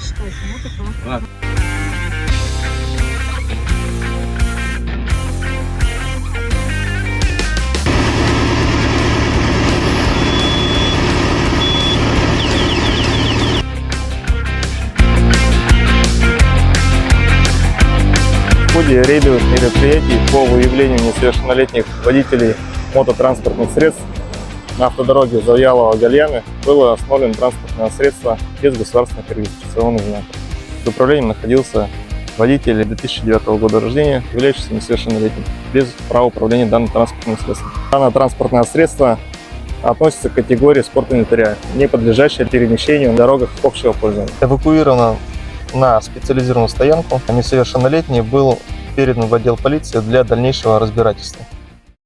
считаете, нет этого? В ходе рейдовых мероприятий по выявлению несовершеннолетних водителей мототранспортных средств на автодороге Завьялово-Гальяны было остановлено транспортное средство без государственных регистрационных знаков. В управлении находился водитель 2009 года рождения, являющийся несовершеннолетним, без права управления данным транспортным средством. Данное транспортное средство относится к категории спортинвентаря, не подлежащее перемещению на дорогах общего пользования. Эвакуировано на специализированную стоянку. Несовершеннолетний был передан в отдел полиции для дальнейшего разбирательства.